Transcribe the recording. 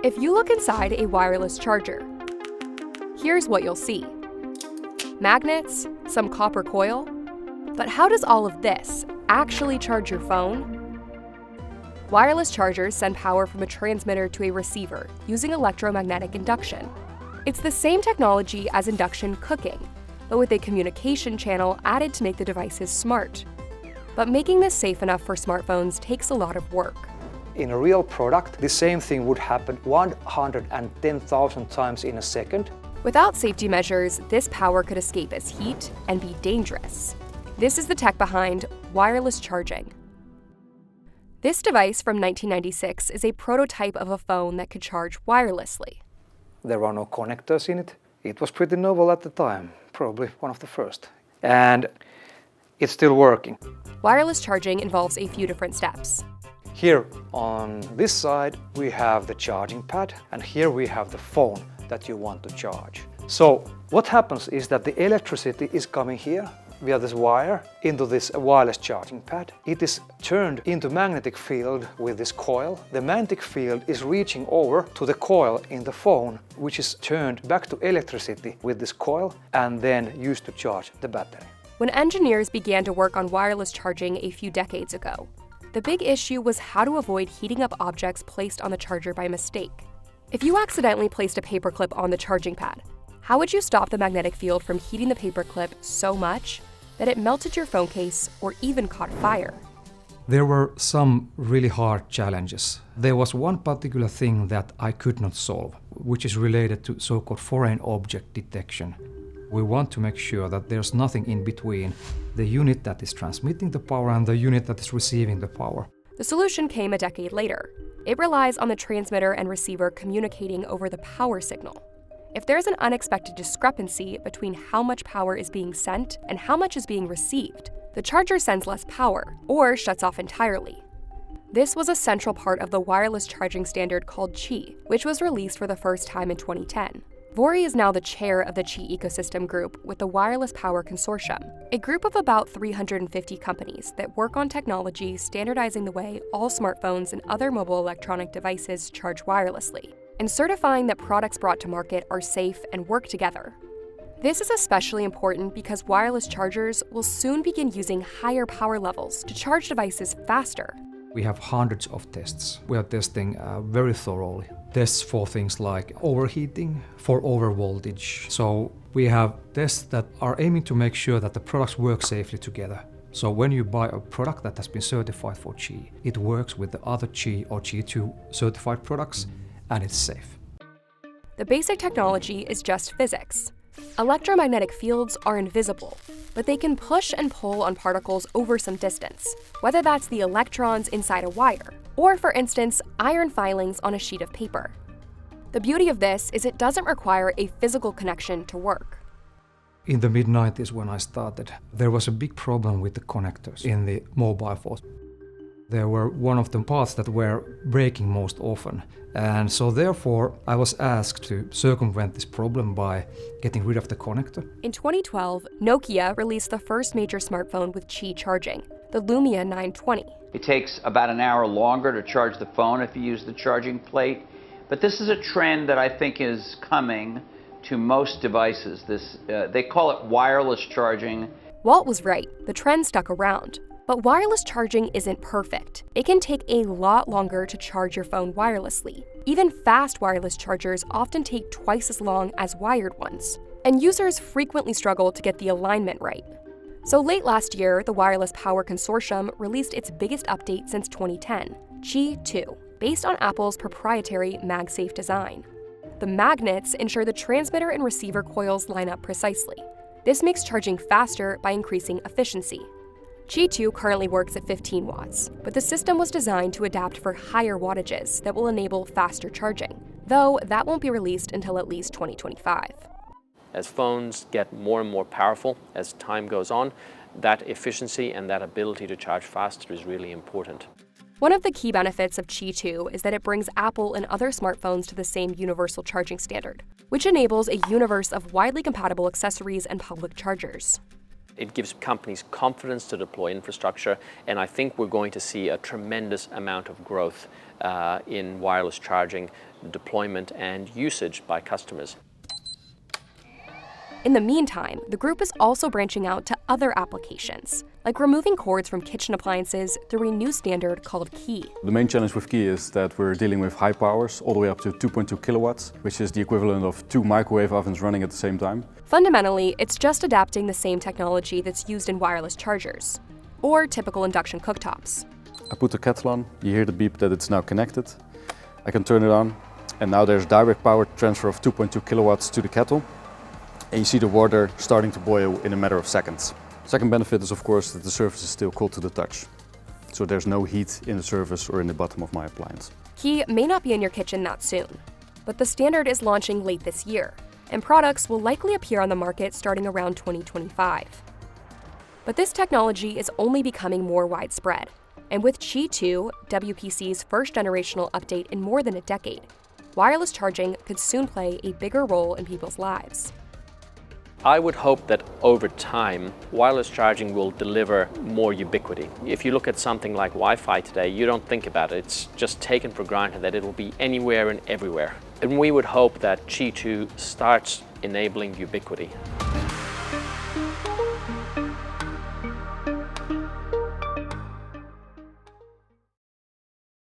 If you look inside a wireless charger, here's what you'll see. Magnets, some copper coil. But how does all of this actually charge your phone? Wireless chargers send power from a transmitter to a receiver using electromagnetic induction. It's the same technology as induction cooking, but with a communication channel added to make the devices smart. But making this safe enough for smartphones takes a lot of work. In a real product, the same thing would happen 110,000 times in a second. Without safety measures, this power could escape as heat and be dangerous. This is the tech behind wireless charging. This device from 1996 is a prototype of a phone that could charge wirelessly. There are no connectors in it. It was pretty novel at the time, probably one of the first. And it's still working. Wireless charging involves a few different steps. Here on this side we have the charging pad, and here we have the phone that you want to charge. So what happens is that the electricity is coming here via this wire into this wireless charging pad. It is turned into magnetic field with this coil. The magnetic field is reaching over to the coil in the phone, which is turned back to electricity with this coil and then used to charge the battery. When engineers began to work on wireless charging a few decades ago, the big issue was how to avoid heating up objects placed on the charger by mistake. If you accidentally placed a paperclip on the charging pad, how would you stop the magnetic field from heating the paperclip so much that it melted your phone case or even caught fire? There were some really hard challenges. There was one particular thing that I could not solve, which is related to so-called foreign object detection. We want to make sure that there's nothing in between the unit that is transmitting the power and the unit that is receiving the power. The solution came a decade later. It relies on the transmitter and receiver communicating over the power signal. If there's an unexpected discrepancy between how much power is being sent and how much is being received, the charger sends less power or shuts off entirely. This was a central part of the wireless charging standard called Qi, which was released for the first time in 2010. Vori is now the chair of the Qi ecosystem group with the Wireless Power Consortium, a group of about 350 companies that work on technology standardizing the way all smartphones and other mobile electronic devices charge wirelessly, and certifying that products brought to market are safe and work together. This is especially important because wireless chargers will soon begin using higher power levels to charge devices faster. We have hundreds of tests. We are testing very thoroughly. Tests for things like overheating, for overvoltage. So we have tests that are aiming to make sure that the products work safely together. So when you buy a product that has been certified for Qi, it works with the other Qi or Qi2 certified products, and it's safe. The basic technology is just physics. Electromagnetic fields are invisible, but they can push and pull on particles over some distance, whether that's the electrons inside a wire, or for instance, iron filings on a sheet of paper. The beauty of this is it doesn't require a physical connection to work. In the mid-90s when I started, there was a big problem with the connectors in the mobile phones. They were one of the parts that were breaking most often. And so therefore, I was asked to circumvent this problem by getting rid of the connector. In 2012, Nokia released the first major smartphone with Qi charging, the Lumia 920. It takes about an hour longer to charge the phone if you use the charging plate. But this is a trend that I think is coming to most devices. They call it wireless charging. Walt was right. The trend stuck around. But wireless charging isn't perfect. It can take a lot longer to charge your phone wirelessly. Even fast wireless chargers often take twice as long as wired ones, and users frequently struggle to get the alignment right. So late last year, the Wireless Power Consortium released its biggest update since 2010, Qi 2, based on Apple's proprietary MagSafe design. The magnets ensure the transmitter and receiver coils line up precisely. This makes charging faster by increasing efficiency. Qi 2 currently works at 15 watts, but the system was designed to adapt for higher wattages that will enable faster charging, though that won't be released until at least 2025. As phones get more and more powerful as time goes on, that efficiency and that ability to charge faster is really important. One of the key benefits of Qi 2 is that it brings Apple and other smartphones to the same universal charging standard, which enables a universe of widely compatible accessories and public chargers. It gives companies confidence to deploy infrastructure, and I think we're going to see a tremendous amount of growth in wireless charging deployment and usage by customers. In the meantime, the group is also branching out to other applications, like removing cords from kitchen appliances through a new standard called Key. The main challenge with Key is that we're dealing with high powers, all the way up to 2.2 kilowatts, which is the equivalent of 2 microwave ovens running at the same time. Fundamentally, it's just adapting the same technology that's used in wireless chargers, or typical induction cooktops. I put the kettle on, you hear the beep that it's now connected. I can turn it on, and now there's direct power transfer of 2.2 kilowatts to the kettle. And you see the water starting to boil in a matter of seconds. Second benefit is, of course, that the surface is still cold to the touch. So there's no heat in the surface or in the bottom of my appliance. Key may not be in your kitchen that soon, but the standard is launching late this year, and products will likely appear on the market starting around 2025. But this technology is only becoming more widespread, and with Qi 2, WPC's first generational update in more than a decade, wireless charging could soon play a bigger role in people's lives. I would hope that over time, wireless charging will deliver more ubiquity. If you look at something like Wi-Fi today, you don't think about it. It's just taken for granted that it will be anywhere and everywhere. And we would hope that Qi 2 starts enabling ubiquity.